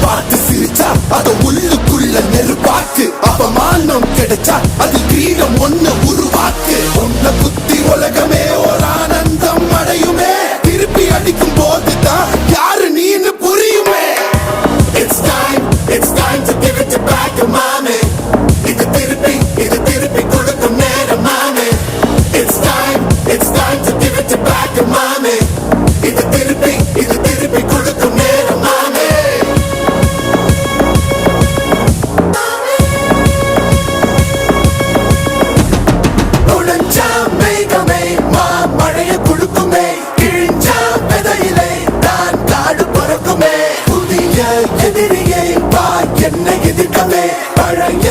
பார்த்து சிரிச்சா அத உள்ளுக்குள்ள நெருப்பாக்கு. அவமானம் கிடைச்சா அது கிரீடம் ஒண்ணு உருவாக்கு. உன்னை குத்தி உலகமே ஒரு ஆனந்தம் அடையுமே. திருப்பி அடிக்கும் போதுதான் யாரு நீன்னு புரியுமே. It's time to give it back to mommy. இது திருப்பி கொடுக்கும் நேரம் மாமே. It's time to give it back to mommy. இது திருப்பி கொடுக்கும் நேரம் மாமே. நுழைஞ்சா மேகமே மழைய குடுக்குமே. கிழிஞ்சா விதையிலே தான் காடு பறக்குமே. புதிய எதிரியை வா என்னை எதிர்க்கவே. பழைய